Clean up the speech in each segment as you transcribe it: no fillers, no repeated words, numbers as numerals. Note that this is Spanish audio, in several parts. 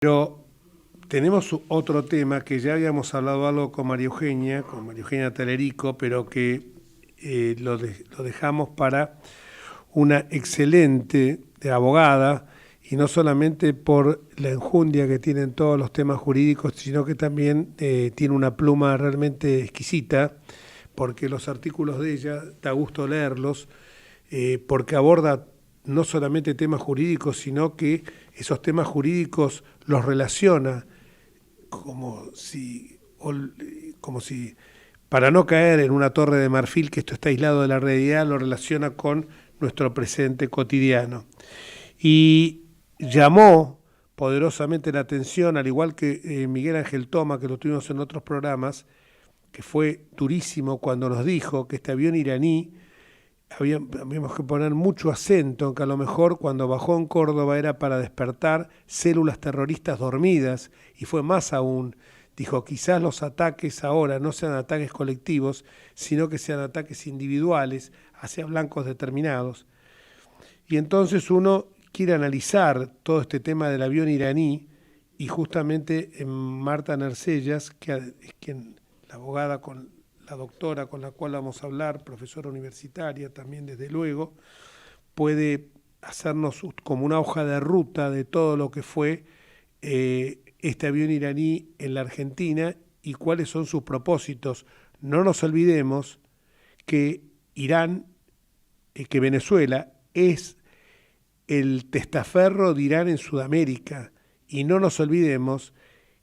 Pero tenemos otro tema que ya habíamos hablado algo con María Eugenia Talerico, pero que lo dejamos para una excelente abogada, y no solamente por la enjundia que tiene en todos los temas jurídicos, sino que también tiene una pluma realmente exquisita, porque los artículos de ella da gusto leerlos, porque aborda no solamente temas jurídicos, sino que esos temas jurídicos los relaciona como si, para no caer en una torre de marfil, que esto está aislado de la realidad, lo relaciona con nuestro presente cotidiano. Y llamó poderosamente la atención, al igual que Miguel Ángel Toma, que lo tuvimos en otros programas, que fue durísimo cuando nos dijo que este avión iraní habíamos que poner mucho acento en que a lo mejor cuando bajó en Córdoba era para despertar células terroristas dormidas, y fue más aún. Dijo, quizás los ataques ahora no sean ataques colectivos, sino que sean ataques individuales hacia blancos determinados. Y entonces uno quiere analizar todo este tema del avión iraní, y justamente en Marta Nercellas, que es quien, la abogada, con la doctora con la cual vamos a hablar, profesora universitaria también desde luego, puede hacernos como una hoja de ruta de todo lo que fue este avión iraní en la Argentina y cuáles son sus propósitos. No nos olvidemos que Irán, que Venezuela es el testaferro de Irán en Sudamérica, y no nos olvidemos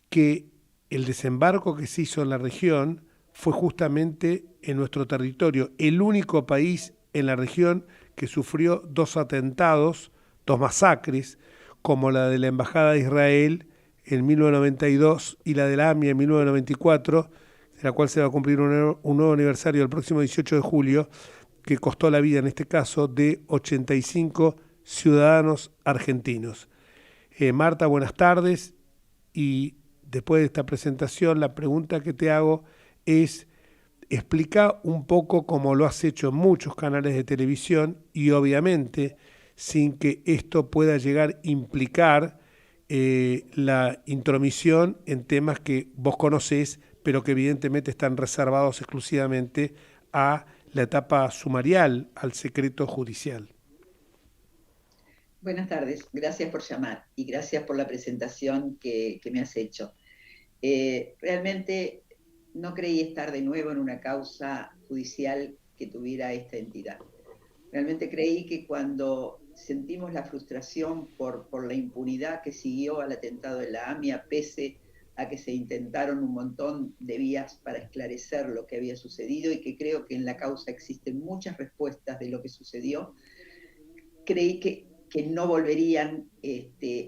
que el desembarco que se hizo en la región fue justamente en nuestro territorio, el único país en la región que sufrió dos atentados, dos masacres, como la de la Embajada de Israel en 1992 y la de la AMIA en 1994, de la cual se va a cumplir un nuevo aniversario el próximo 18 de julio, que costó la vida en este caso de 85 ciudadanos argentinos. Marta, buenas tardes, y después de esta presentación la pregunta que te hago es: explica un poco, como lo has hecho en muchos canales de televisión, y obviamente sin que esto pueda llegar a implicar la intromisión en temas que vos conocés, pero que evidentemente están reservados exclusivamente a la etapa sumarial, al secreto judicial. Buenas tardes, gracias por llamar y gracias por la presentación que me has hecho. Realmente no creí estar de nuevo en una causa judicial que tuviera esta entidad. Realmente creí que cuando sentimos la frustración por la impunidad que siguió al atentado de la AMIA, pese a que se intentaron un montón de vías para esclarecer lo que había sucedido, y que creo que en la causa existen muchas respuestas de lo que sucedió, creí que no volverían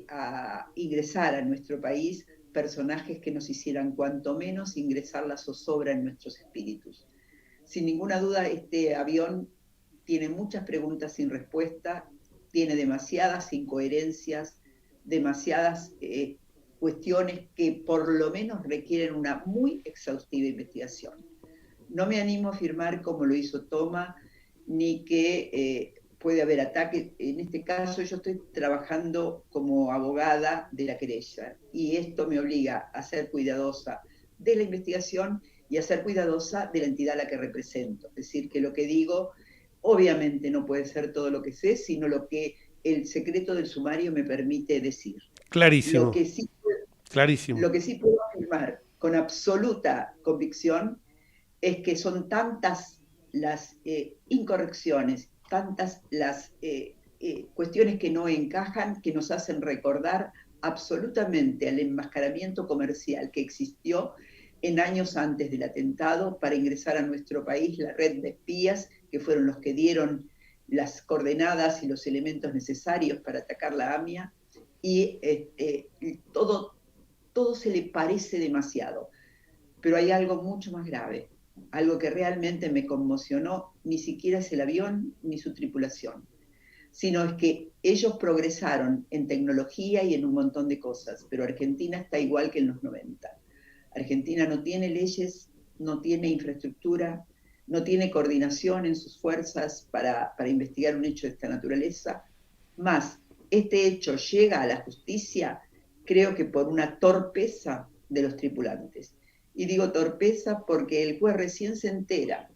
a ingresar a nuestro país personajes que nos hicieran cuanto menos ingresar la zozobra en nuestros espíritus. Sin ninguna duda, este avión tiene muchas preguntas sin respuesta, tiene demasiadas incoherencias, demasiadas cuestiones que por lo menos requieren una muy exhaustiva investigación. No me animo a afirmar, como lo hizo Toma, ni que puede haber ataque. En este caso yo estoy trabajando como abogada de la querella, y esto me obliga a ser cuidadosa de la investigación y a ser cuidadosa de la entidad a la que represento. Es decir, que lo que digo obviamente no puede ser todo lo que sé, sino lo que el secreto del sumario me permite decir. Lo Clarísimo, que sí, clarísimo. lo que sí puedo afirmar con absoluta convicción es que son tantas las incorrecciones, tantas las cuestiones que no encajan, que nos hacen recordar absolutamente al enmascaramiento comercial que existió en años antes del atentado para ingresar a nuestro país, la red de espías, que fueron los que dieron las coordenadas y los elementos necesarios para atacar la AMIA, y todo se le parece demasiado. Pero hay algo mucho más grave, algo que realmente me conmocionó. Ni siquiera es el avión ni su tripulación, sino es que ellos progresaron en tecnología y en un montón de cosas, pero Argentina está igual que en los 90. Argentina no tiene leyes, no tiene infraestructura, no tiene coordinación en sus fuerzas para investigar un hecho de esta naturaleza. Más, este hecho llega a la justicia creo que por una torpeza de los tripulantes. Y digo torpeza porque el juez recién se entera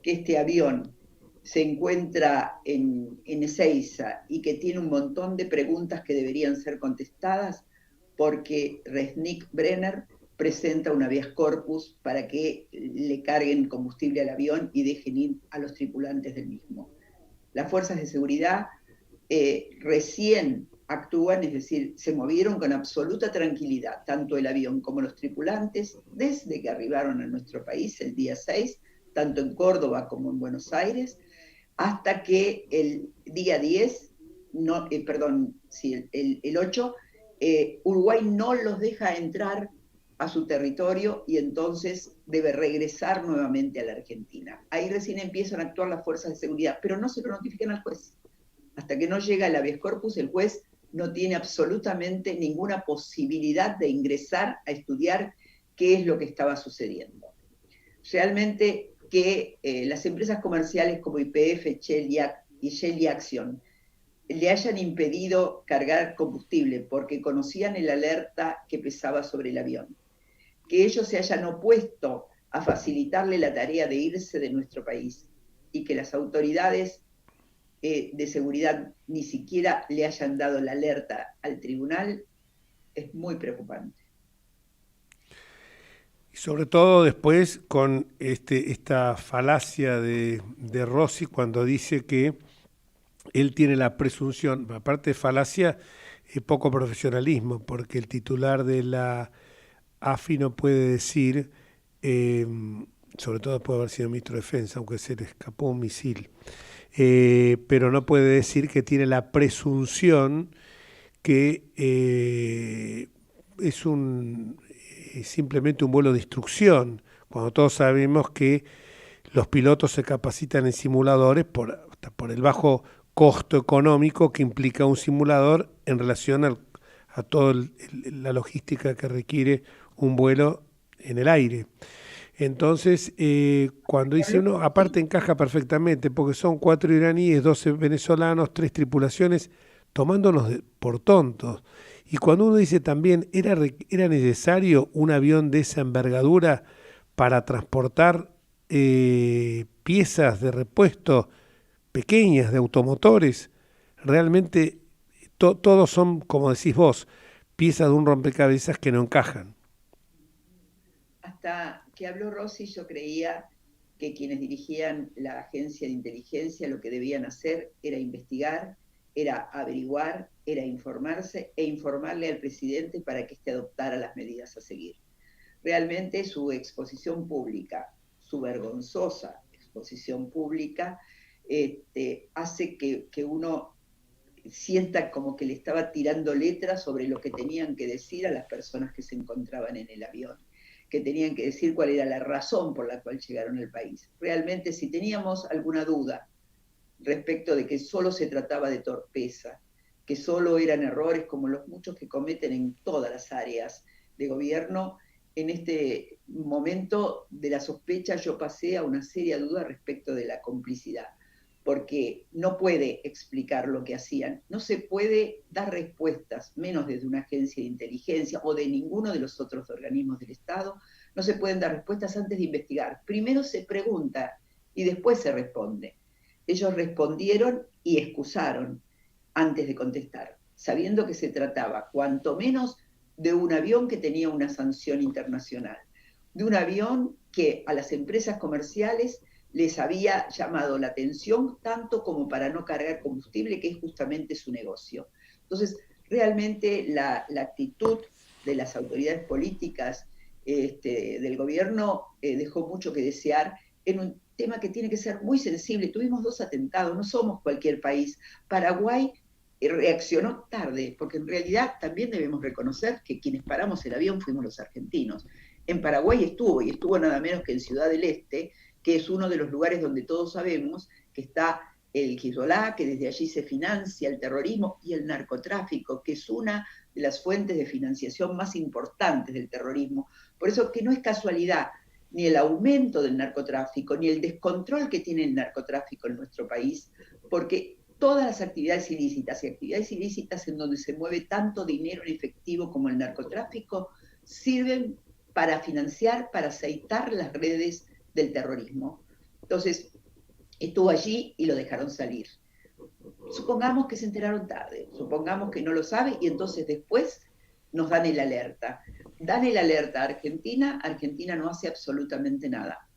que este avión se encuentra en Ezeiza y que tiene un montón de preguntas que deberían ser contestadas porque Resnick Brenner presenta un habeas corpus para que le carguen combustible al avión y dejen ir a los tripulantes del mismo. Las fuerzas de seguridad recién actúan, es decir, se movieron con absoluta tranquilidad, tanto el avión como los tripulantes, desde que arribaron a nuestro país el día 6, tanto en Córdoba como en Buenos Aires, hasta que el día 10, no, perdón, sí, el 8, Uruguay no los deja entrar a su territorio y entonces debe regresar nuevamente a la Argentina. Ahí recién empiezan a actuar las fuerzas de seguridad, pero no se lo notifican al juez. Hasta que no llega el habeas corpus, el juez no tiene absolutamente ninguna posibilidad de ingresar a estudiar qué es lo que estaba sucediendo. Realmente que las empresas comerciales como YPF, Shell y Shell y Action le hayan impedido cargar combustible porque conocían el alerta que pesaba sobre el avión, que ellos se hayan opuesto a facilitarle la tarea de irse de nuestro país y que las autoridades de seguridad ni siquiera le hayan dado la alerta al tribunal, es muy preocupante. Y sobre todo después con esta falacia de Rossi cuando dice que él tiene la presunción, aparte de falacia, poco profesionalismo, porque el titular de la AFI no puede decir, eh, sobre todo puede haber sido ministro de Defensa, aunque se le escapó un misil, pero no puede decir que tiene la presunción que es simplemente un vuelo de instrucción, cuando todos sabemos que los pilotos se capacitan en simuladores por el bajo costo económico que implica un simulador en relación a toda la logística que requiere un vuelo en el aire. Entonces, cuando dice uno, aparte encaja perfectamente, porque son 4 iraníes, 12 venezolanos, 3 tripulaciones, tomándonos por tontos. Y cuando uno dice también, ¿era necesario un avión de esa envergadura para transportar piezas de repuesto pequeñas de automotores? Realmente todos son, como decís vos, piezas de un rompecabezas que no encajan. Hasta que habló Rossi, yo creía que quienes dirigían la agencia de inteligencia lo que debían hacer era investigar, era averiguar, era informarse e informarle al presidente para que éste adoptara las medidas a seguir. Realmente su exposición pública, su vergonzosa exposición pública, hace que uno sienta como que le estaba tirando letras sobre lo que tenían que decir a las personas que se encontraban en el avión, que tenían que decir cuál era la razón por la cual llegaron al país. Realmente, si teníamos alguna duda respecto de que solo se trataba de torpeza, que solo eran errores como los muchos que cometen en todas las áreas de gobierno, en este momento de la sospecha yo pasé a una seria duda respecto de la complicidad, porque no puede explicar lo que hacían, no se puede dar respuestas, menos desde una agencia de inteligencia o de ninguno de los otros organismos del Estado, no se pueden dar respuestas antes de investigar. Primero se pregunta y después se responde. Ellos respondieron y excusaron antes de contestar, sabiendo que se trataba cuanto menos de un avión que tenía una sanción internacional, de un avión que a las empresas comerciales les había llamado la atención tanto como para no cargar combustible, que es justamente su negocio. Entonces, realmente la actitud de las autoridades políticas del gobierno dejó mucho que desear en un tema que tiene que ser muy sensible. Tuvimos 2 atentados, no somos cualquier país. Paraguay reaccionó tarde, porque en realidad también debemos reconocer que quienes paramos el avión fuimos los argentinos. En Paraguay estuvo, y estuvo nada menos que en Ciudad del Este, que es uno de los lugares donde todos sabemos que está el Hezbollah, que desde allí se financia el terrorismo y el narcotráfico, que es una de las fuentes de financiación más importantes del terrorismo. Por eso que no es casualidad ni el aumento del narcotráfico, ni el descontrol que tiene el narcotráfico en nuestro país, porque todas las actividades ilícitas y actividades ilícitas en donde se mueve tanto dinero en efectivo como el narcotráfico sirven para financiar, para aceitar las redes del terrorismo. Entonces, estuvo allí y lo dejaron salir. Supongamos que se enteraron tarde, supongamos que no lo sabe y entonces después nos dan el alerta. Dan el alerta a Argentina, Argentina no hace absolutamente nada.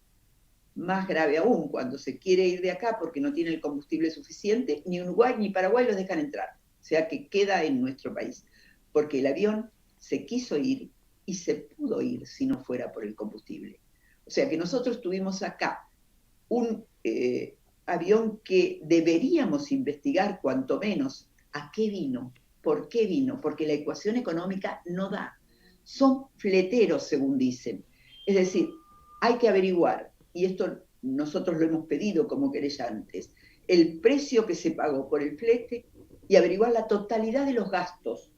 Más grave aún, cuando se quiere ir de acá porque no tiene el combustible suficiente, ni Uruguay ni Paraguay los dejan entrar. O sea que queda en nuestro país. Porque el avión se quiso ir y se pudo ir si no fuera por el combustible. O sea que nosotros tuvimos acá un avión que deberíamos investigar cuanto menos a qué vino, por qué vino, porque la ecuación económica no da. Son fleteros, según dicen. Es decir, hay que averiguar, y esto nosotros lo hemos pedido como querellantes, el precio que se pagó por el flete y averiguar la totalidad de los gastos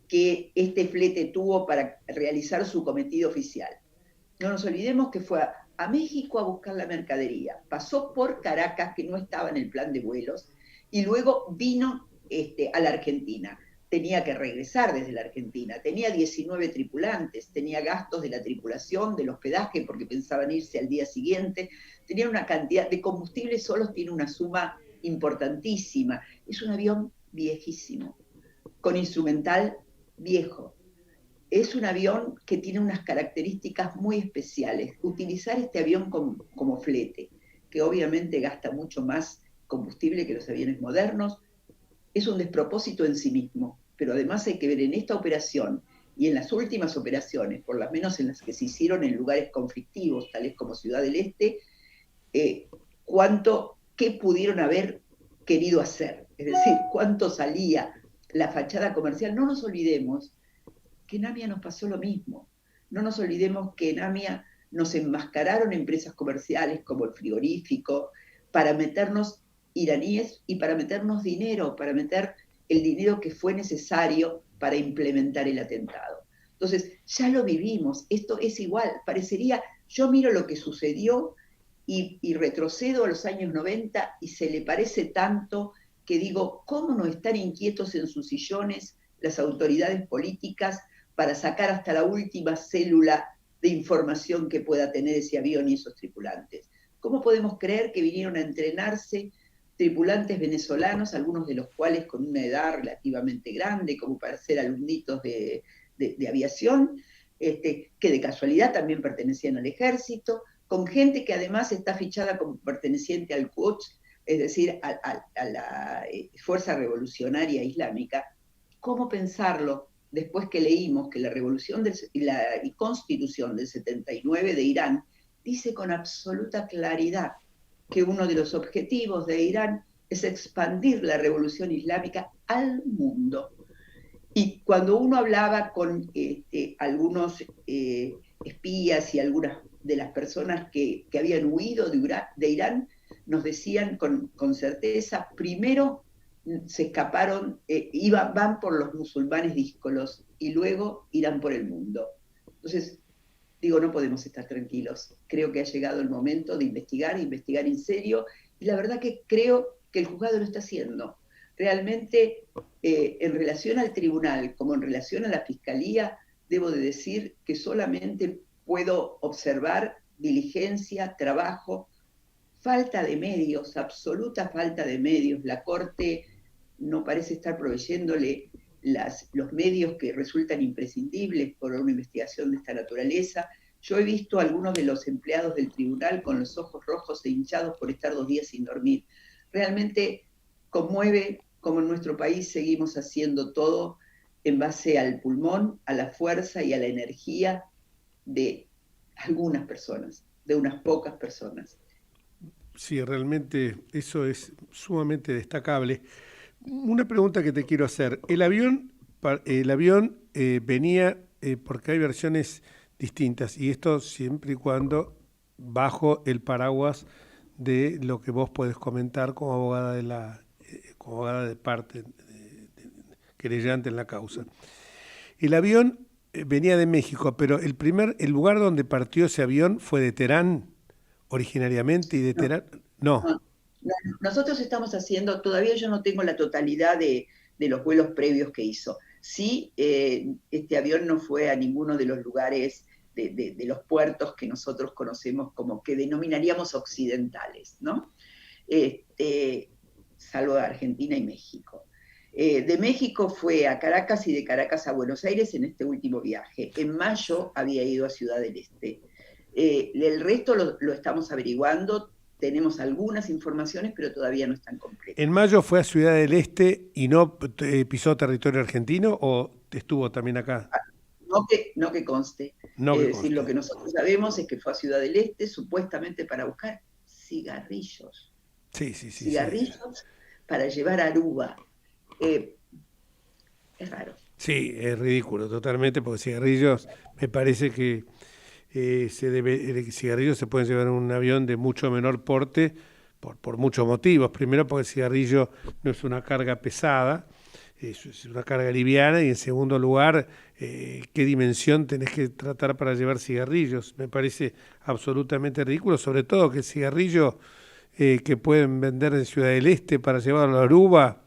que este flete tuvo para realizar su cometido oficial. No nos olvidemos que fue a México a buscar la mercadería, pasó por Caracas, que no estaba en el plan de vuelos, y luego vino a la Argentina. Tenía que regresar desde la Argentina, tenía 19 tripulantes, tenía gastos de la tripulación, del hospedaje, porque pensaban irse al día siguiente, tenía una cantidad de combustible, solo tiene una suma importantísima. Es un avión viejísimo, con instrumental viejo. Es un avión que tiene unas características muy especiales. Utilizar este avión como flete, que obviamente gasta mucho más combustible que los aviones modernos, es un despropósito en sí mismo. Pero además hay que ver en esta operación y en las últimas operaciones, por lo menos en las que se hicieron en lugares conflictivos, tales como Ciudad del Este, qué pudieron haber querido hacer. Es decir, cuánto salía la fachada comercial. No nos olvidemos que en AMIA nos pasó lo mismo. No nos olvidemos que en AMIA nos enmascararon empresas comerciales como el frigorífico para meternos iraníes y para meternos dinero, para meter el dinero que fue necesario para implementar el atentado. Entonces, ya lo vivimos, esto es igual, parecería, yo miro lo que sucedió y retrocedo a los años 90 y se le parece tanto que digo, ¿cómo no están inquietos en sus sillones las autoridades políticas para sacar hasta la última célula de información que pueda tener ese avión y esos tripulantes? ¿Cómo podemos creer que vinieron a entrenarse tripulantes venezolanos, algunos de los cuales con una edad relativamente grande, como para ser alumnitos de aviación, que de casualidad también pertenecían al ejército, con gente que además está fichada como perteneciente al Quds, es decir, a la Fuerza Revolucionaria Islámica? ¿Cómo pensarlo después que leímos que la revolución la constitución del 79 de Irán dice con absoluta claridad que uno de los objetivos de Irán es expandir la revolución islámica al mundo? Y cuando uno hablaba con algunos espías y algunas de las personas que habían huido de Irán, nos decían con certeza, primero se escaparon, van por los musulmanes díscolos y luego irán por el mundo. Entonces, digo, no podemos estar tranquilos. Creo que ha llegado el momento de investigar en serio, y la verdad que creo que el juzgado lo está haciendo. Realmente, en relación al tribunal, como en relación a la fiscalía, debo de decir que solamente puedo observar diligencia, trabajo, falta de medios, absoluta falta de medios. La Corte no parece estar proveyéndole los medios que resultan imprescindibles por una investigación de esta naturaleza. Yo he visto a algunos de los empleados del tribunal con los ojos rojos e hinchados por estar 2 días sin dormir. Realmente conmueve cómo en nuestro país seguimos haciendo todo en base al pulmón, a la fuerza y a la energía de algunas personas, de unas pocas personas. Sí, realmente eso es sumamente destacable. Una pregunta que te quiero hacer. El avión venía, porque hay versiones distintas, y esto siempre y cuando bajo el paraguas de lo que vos podés comentar como abogada como abogada de parte, querellante en la causa. El avión venía de México, pero el lugar donde partió ese avión fue de Teherán originariamente, y de No, Teherán, no. no, Nosotros estamos haciendo, todavía yo no tengo la totalidad de los vuelos previos que hizo. Sí, este avión no fue a ninguno de los lugares de los puertos que nosotros conocemos como que denominaríamos occidentales, ¿no? Salvo Argentina y México. De México fue a Caracas y de Caracas a Buenos Aires en este último viaje. En mayo había ido a Ciudad del Este. El resto lo estamos averiguando, tenemos algunas informaciones, pero todavía no están completas. ¿En mayo fue a Ciudad del Este y no pisó territorio argentino o estuvo también acá? No que conste. No Es que decir, conste. lo que nosotros sabemos es que fue a Ciudad del Este supuestamente para buscar cigarrillos. Sí, sí, sí, sí. Cigarrillos para llevar a Aruba. Eh, es raro. Sí, es ridículo totalmente, porque cigarrillos, me parece que el cigarrillo se puede llevar en un avión de mucho menor porte por muchos motivos. Primero, porque el cigarrillo no es una carga pesada, es una carga liviana, y en segundo lugar, qué dimensión tenés que tratar para llevar cigarrillos. Me parece absolutamente ridículo, sobre todo que el cigarrillo que pueden vender en Ciudad del Este para llevarlo a Aruba.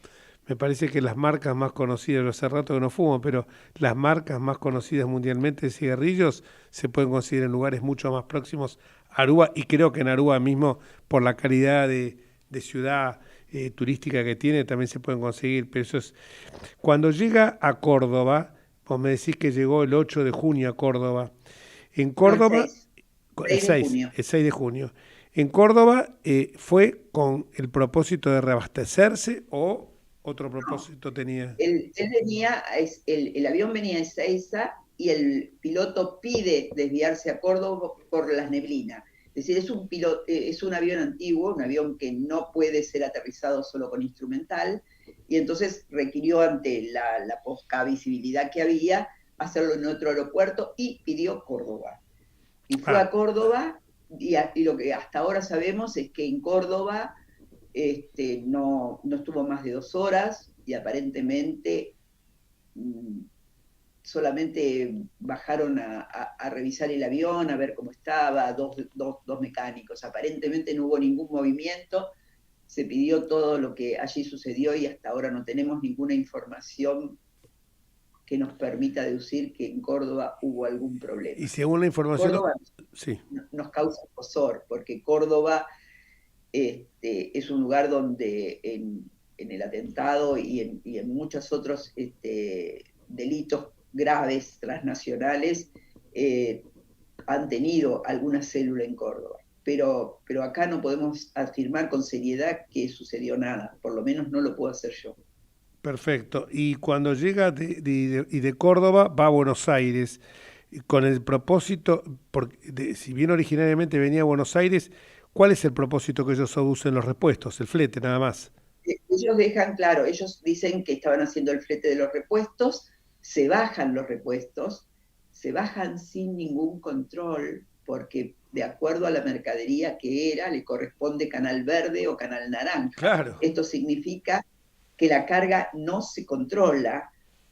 Me parece que las marcas más conocidas, yo hace rato que no fumo, pero las marcas más conocidas mundialmente de cigarrillos se pueden conseguir en lugares mucho más próximos a Aruba, y creo que en Aruba mismo, por la calidad de ciudad turística que tiene, también se pueden conseguir. Pero eso es, cuando llega a Córdoba, vos me decís que llegó el 8 de junio a Córdoba. En No, el Córdoba, 6, 6 de junio. el 6 de junio. En Córdoba fue con el propósito de reabastecerse o otro No, propósito tenía. él venía, el avión venía de Ezeiza y el piloto pide desviarse a Córdoba por las neblinas. Es decir, es un avión antiguo, un avión que no puede ser aterrizado solo con instrumental, y entonces requirió, ante la poca visibilidad que había, hacerlo en otro aeropuerto y pidió Córdoba. Y fue Ah, a Córdoba, y lo que hasta ahora sabemos es que en Córdoba no estuvo más de 2 horas y aparentemente solamente bajaron a revisar el avión, a ver cómo estaba, dos mecánicos. Aparentemente no hubo ningún movimiento, se pidió todo lo que allí sucedió y hasta ahora no tenemos ninguna información que nos permita deducir que en Córdoba hubo algún y problema. según la información, Córdoba sí, nos causa escozor, porque Córdoba es un lugar donde en el atentado y en muchos otros delitos graves transnacionales han tenido alguna célula en Córdoba. Pero acá no podemos afirmar con seriedad que sucedió nada, por lo menos no lo puedo hacer yo. perfecto. Y cuando llega de Córdoba va a Buenos Aires, con el propósito, si bien originariamente venía a Buenos Aires, ¿cuál es el propósito que ellos aducen los repuestos? El flete, nada más. Ellos dejan claro, ellos dicen que estaban haciendo el flete de los repuestos, se bajan los repuestos, se bajan sin ningún control, porque de acuerdo a la mercadería que era, le corresponde canal verde o canal naranja. Claro. Esto significa que la carga no se controla.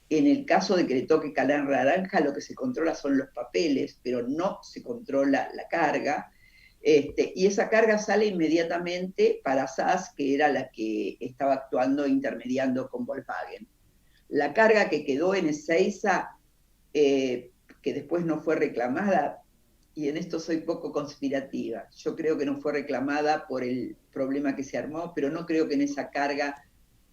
En el caso de que le toque canal naranja, lo que se controla son los papeles, pero no se controla la carga. Y esa carga sale inmediatamente para SAS, que era la que estaba actuando, intermediando con Volkswagen. La carga que quedó en Ezeiza, que después no fue reclamada, y en esto soy poco conspirativa, yo creo que no fue reclamada por el problema que se armó, pero no creo que en esa carga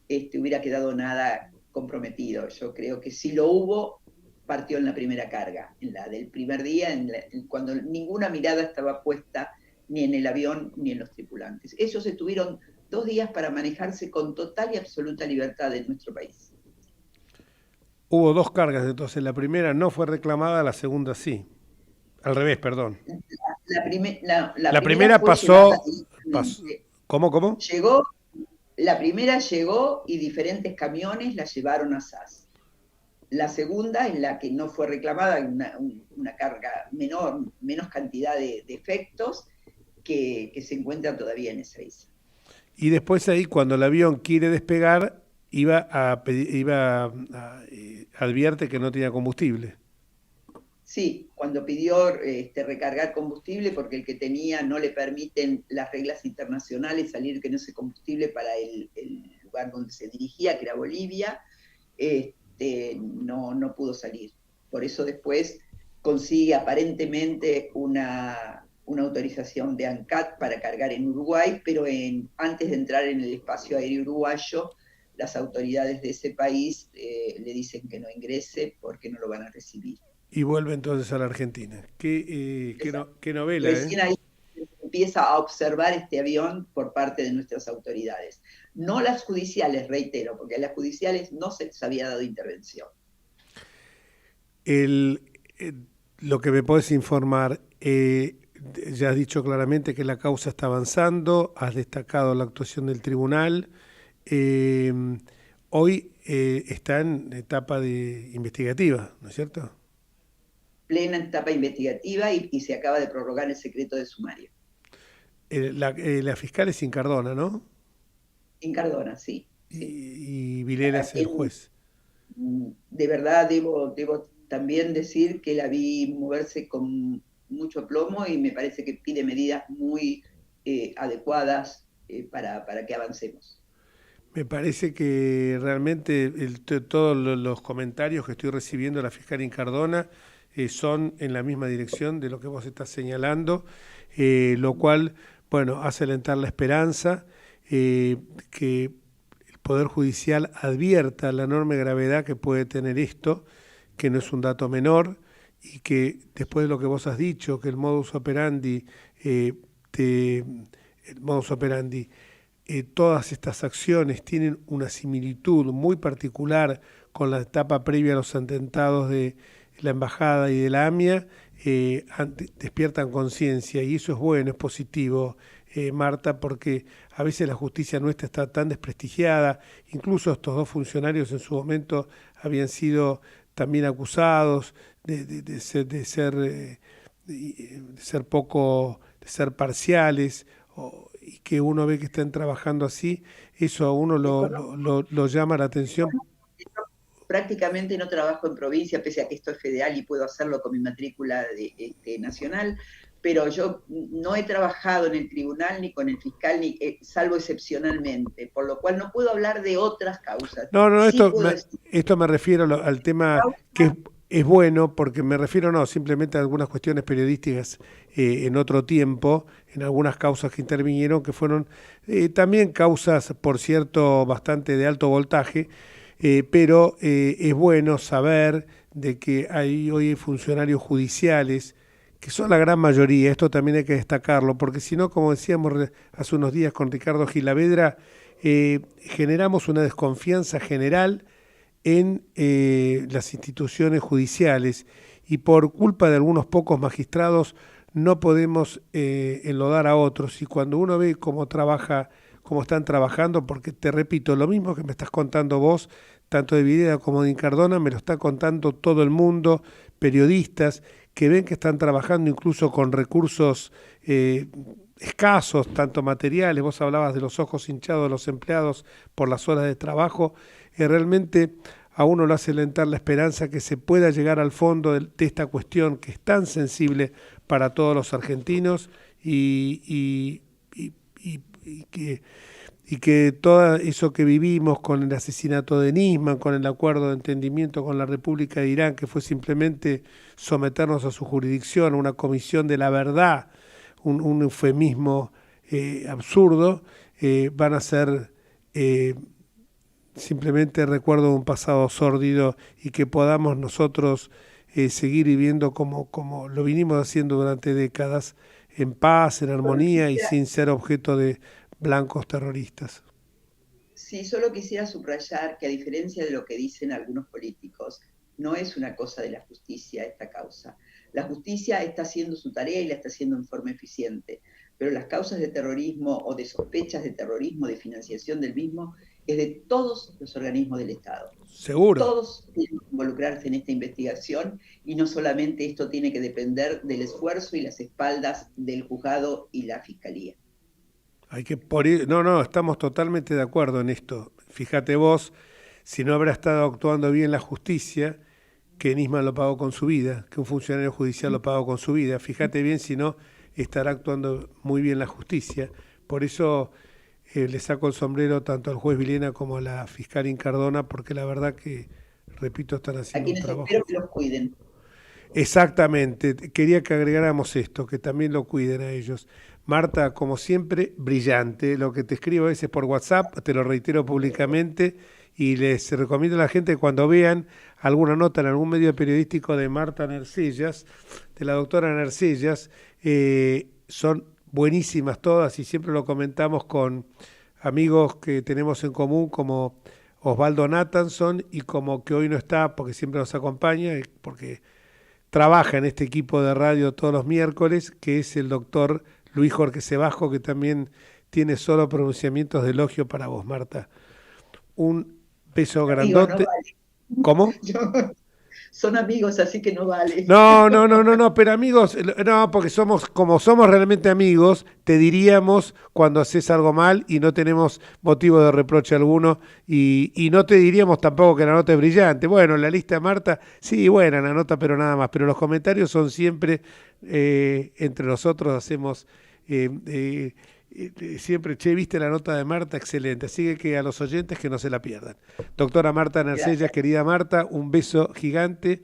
hubiera quedado nada comprometido. Yo creo que si lo hubo, partió en la primera carga, en la del primer día, cuando ninguna mirada estaba puesta ni en el avión ni en los tripulantes. Ellos estuvieron 2 días para manejarse con total y absoluta libertad en nuestro país. Hubo dos cargas, entonces la primera no fue reclamada, la segunda sí. Al revés, perdón. La La primera primera fue llevada pasó, directamente. ¿cómo, cómo? Llegó, la primera llegó y diferentes camiones la llevaron a SAS. La segunda, en la que no fue reclamada, una carga menor, menos cantidad de efectos, que se encuentra todavía en Ezeiza. Y después ahí, cuando el avión quiere despegar, advierte que no tenía combustible. Sí, cuando pidió recargar combustible porque el que tenía no le permiten las reglas internacionales salir que no ese combustible para el lugar donde se dirigía, que era Bolivia, no pudo salir. Por eso después consigue aparentemente una autorización de ANCAT para cargar en Uruguay, pero antes de entrar en el espacio aéreo uruguayo, las autoridades de ese país le dicen que no ingrese porque no lo van a recibir. Y vuelve entonces a la Argentina. Qué novela, ¿eh? Recién ahí empieza a observar este avión por parte de nuestras autoridades. No las judiciales, reitero, porque a las judiciales no se les había dado intervención. El, eh, lo que me puedes informar, ya has dicho claramente que la causa está avanzando, has destacado la actuación del tribunal. eh, Hoy está en etapa de investigativa, ¿no es cierto? Plena etapa investigativa y se acaba de prorrogar el secreto de sumario. La fiscal es Incardona, ¿no? En Cardona, sí, sí. Y Vilela es el juez. De verdad debo también decir que la vi moverse con mucho aplomo y me parece que pide medidas muy adecuadas para que avancemos. Me parece que realmente todos los comentarios que estoy recibiendo de la fiscal Incardona son en la misma dirección de lo que vos estás señalando, lo cual, bueno, hace alentar la esperanza que el Poder Judicial advierta la enorme gravedad que puede tener esto, que no es un dato menor, y que después de lo que vos has dicho, que eh, te, el modus operandi todas estas acciones tienen una similitud muy particular con la etapa previa a los atentados de la Embajada y de la AMIA, despiertan conciencia y eso es bueno, es positivo, Marta, porque a veces la justicia nuestra está tan desprestigiada, incluso estos dos funcionarios en su momento habían sido también acusados de ser poco, de ser parciales, y que uno ve que están trabajando así, eso a uno lo llama la atención. Prácticamente no trabajo en provincia, pese a que esto es federal y puedo hacerlo con mi matrícula nacional, pero yo no he trabajado en el tribunal ni con el fiscal, salvo excepcionalmente, por lo cual no puedo hablar de otras causas. No, no, Sí puedo decir esto me refiero al tema que causa, es bueno, porque me refiero no simplemente a algunas cuestiones periodísticas en otro tiempo, en algunas causas que intervinieron, que fueron también causas, por cierto, bastante de alto voltaje, pero es bueno saber de que hoy hay funcionarios judiciales, que son la gran mayoría, esto también hay que destacarlo, porque si no, como decíamos hace unos días con Ricardo Gilavedra, generamos una desconfianza general en las instituciones judiciales y por culpa de algunos pocos magistrados no podemos enlodar a otros. Y cuando uno ve cómo están trabajando, porque te repito, lo mismo que me estás contando vos, tanto de Videla como de Incardona, me lo está contando todo el mundo, periodistas que ven que están trabajando incluso con recursos escasos, tanto materiales, vos hablabas de los ojos hinchados de los empleados por las horas de trabajo, realmente a uno lo hace alentar la esperanza que se pueda llegar al fondo de esta cuestión que es tan sensible para todos los argentinos y que todo eso que vivimos con el asesinato de Nisman, con el acuerdo de entendimiento con la República de Irán, que fue simplemente someternos a su jurisdicción, a una comisión de la verdad, un eufemismo absurdo, van a ser simplemente recuerdo de un pasado sórdido y que podamos nosotros seguir viviendo como lo vinimos haciendo durante décadas, en paz, en armonía y sin ser objeto de blancos terroristas. sí, solo quisiera subrayar que a diferencia de lo que dicen algunos políticos, no es una cosa de la justicia esta causa. La justicia está haciendo su tarea y la está haciendo en forma eficiente, pero las causas de terrorismo o de sospechas de terrorismo, de financiación del mismo, es de todos los organismos del Estado. Seguro. Todos tienen que involucrarse en esta investigación y no solamente esto tiene que depender del esfuerzo y las espaldas del juzgado y la fiscalía. No, no, estamos totalmente de acuerdo en esto. Fíjate vos, si no habrá estado actuando bien la justicia, que Nisman lo pagó con su vida, que un funcionario judicial lo pagó con su vida. Fíjate bien, si no, estará actuando muy bien la justicia. Por eso le saco el sombrero tanto al juez Vilena como a la fiscal Incardona, porque la verdad que, repito, están A haciendo un quienes trabajo. espero que los cuiden. Exactamente, quería que agregáramos esto, que también lo cuiden a ellos. Marta, como siempre, brillante. Lo que te escribo a veces por WhatsApp, te lo reitero públicamente y les recomiendo a la gente que cuando vean alguna nota en algún medio periodístico de Marta Nercellas, de la doctora Nercellas, son buenísimas todas y siempre lo comentamos con amigos que tenemos en común como Osvaldo Nathanson y como que hoy no está porque siempre nos acompaña, porque trabaja en este equipo de radio todos los miércoles, que es el doctor Luis Jorge Cebajo, que también tiene solo pronunciamientos de elogio para vos, Marta. Un beso Amigos, no grandote. vale. ¿Cómo? Son amigos, así que no vale. No, pero amigos, no, porque somos, como somos realmente amigos, te diríamos cuando haces algo mal y no tenemos motivo de reproche alguno y no te diríamos tampoco que la nota es brillante. Bueno, la lista de Marta, sí, buena la nota, pero nada más. Pero los comentarios son siempre, entre nosotros hacemos siempre, che, viste la nota de Marta, excelente. Así que a los oyentes que no se la pierdan. Doctora Marta Nercellas, querida Marta, un beso gigante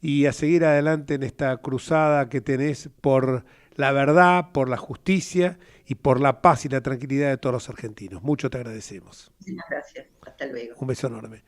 y a seguir adelante en esta cruzada que tenés por la verdad, por la justicia y por la paz y la tranquilidad de todos los argentinos. Mucho te agradecemos. Muchas gracias. Hasta luego. Un beso enorme.